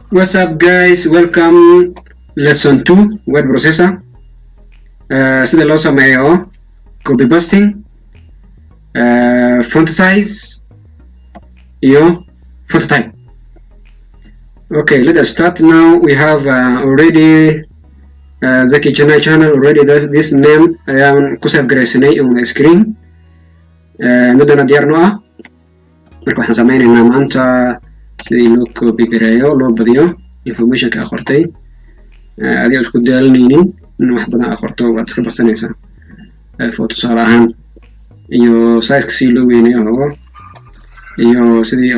What's up, guys? Welcome lesson 2 word processor. Sida loo sameeyo copy pasting, font size iyo font type. Okay, let us start now. We have already Zaki channel already. This name ayaan ku save garaysanay on the screen. Midana diyaar noo ah. Marka waxaan sameynaynaa maanta sidii loo copy gareeyo loo badiyo informationka qortay adiga isku daalanaynin in wax badan qorto waad iska barsanaysaa photo tusaale ahaan iyo size si loo weyneeyo iyo sidii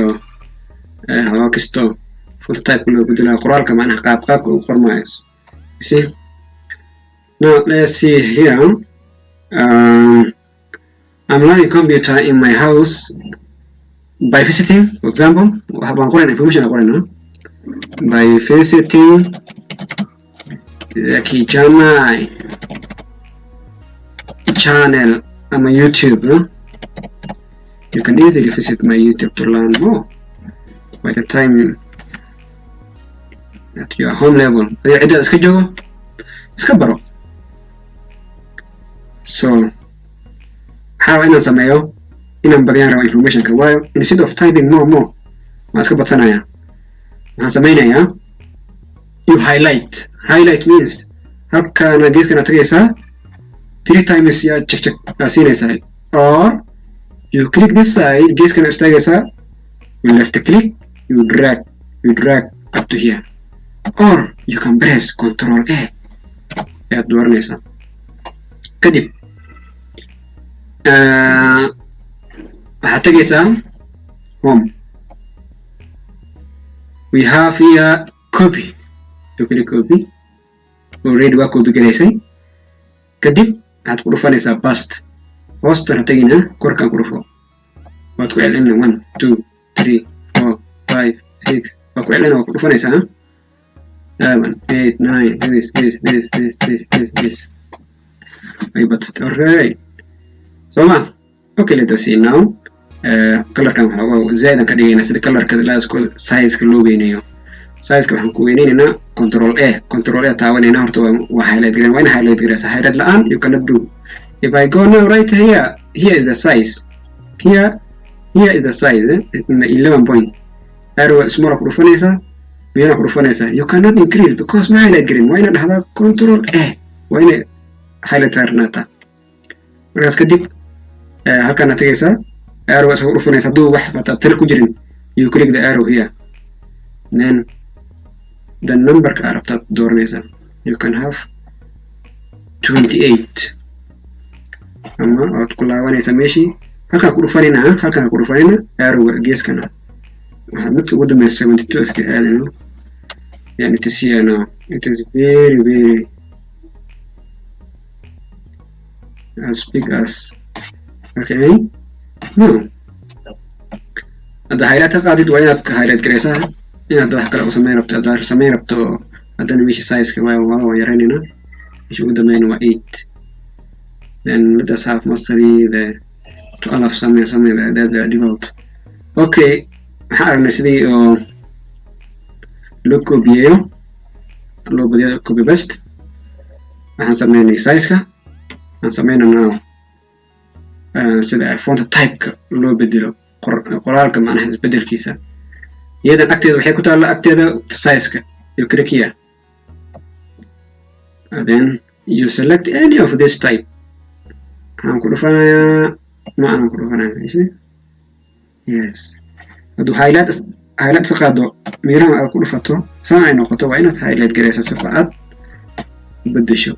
hawa kisto photo type loo bedelo qoraalka macnaha qaabka uu qormayo. See, now let's see here. I'm learning computer in my house by visiting, for example, waxaan qoraynaa information aan qoraynaa by visiting Zaki channel ama YouTube. You can easily visit my YouTube to learn more by the time at your home level. Adiga cidda iska joogo iska baro. So waxaa inaan sameeyo inaan badiyaan rabo informationka waayo instead of typing more waan iska badsanayaa. Waxaan sameynayaa you highlight means halkana geeskana tagaysaa 3 times ya check siinaysaa, or you click this side geeskana istaagaysaa, you left click, you drag up to here, or you can press Ctrl A ayaad dooranaysaa. Kadib waxaad tagaysaa home. We have here copy. You click copy. Already waa copy garaysay. Kadib waxaad ku dhufanaysaa paste. Hoostana tagina korkaan ku dhufo. Waad ku celina 1 2 3 4 5 6 waa ku celina waa ku dhufanaysaa 7 8 9 this. Alright. So okay, let us see now. Colorkan waxa zaadan ka dhigayna sida colorka size-ka loo weyneeyo. Size-ka waxaan ku weyneynaa Ctrl A taabanayna horta waa highlight gareyn. Waa in highlight gareysa highlight la'aan you cannot do. If I go now right here is the size. Here is the size in the 11 point. Arrow small ku dhufanaysa, weyn ku dhufanaysa. You cannot increase because ma highlight gareyn. Waa in dhahdaa Ctrl A. Waa in highlight garnata. Markaas kadib halkan tagaysaa arrow isku dhufanaysa haduu wax tir ku jirin, you click the arrow here, then the number ka arabta dooranaysa. You can have 28 ama aad ku laabanaysa meeshii halkan ku dhufanayna arrow geeskana waxa mid ugu dambeeyay 72 iska aadayno. Yani tisiyana it is very as big as okay. No. Hadda highlight qaadid waa inaad highlight gareysaa inaad wax kale u sameyn rabto haddana meesha size-ka waa yareynayna. Meesha ugu dambeeyna waa 8. Then let us have mastery the 12 something the default. Okay, waxaan aragnay sidii oo loo copy-yeeyo loo badiyo copy paste. Waxaan sameynay size-ka, waxaan sameynaa sida font type loo bedelo qoraalka macnaha isbedelkiisa. Iyadan agteeda waxay ku taala agteeda size-ka. You click here and then you select any of this type. Aan ku dhufanayaa ku dhufanayaa. Yes. Haduu highlight ka qaado meelaha aad ku dhufato saan ay noqoto waa inaad highlight gareysaa si aad bedesho.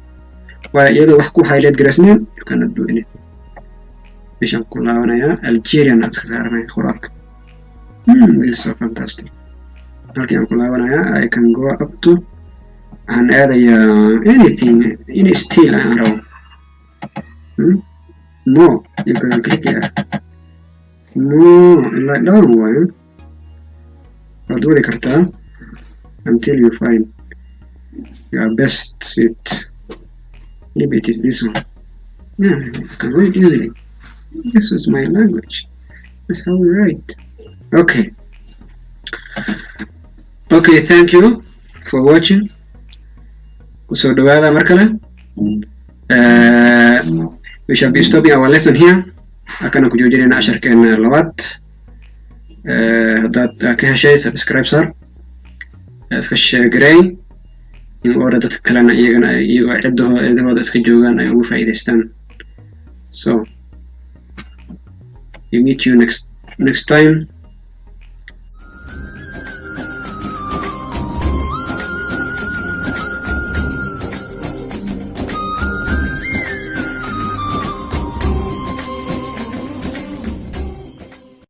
Waa iyadoo wax ku highlight gareysnayn you cannot do anything. Meeshaan ku laabanaya Algerian iska saarnay qoraalka. This is so fantastic. Halkii aan ku laabanaya I can go up to and add anything in style aan rabo. No, you can click here. No, like down one. Waad wadi kartaa until you find your best fit. Maybe it is this one. Yeah, you can read easily. This was my language. That's how we write. Okay. Okay, thank you for watching. kusoo dhawaada mar kale. We shall be stopping our lesson here. Halkan ku joojinayna casharkeena labaad. haddaad ka heshay subscribe sar, iska share garay in order dadka kalena iyagana cidahooda iska joogaan ay ugu faa'iidaystaan. So we meet you next time.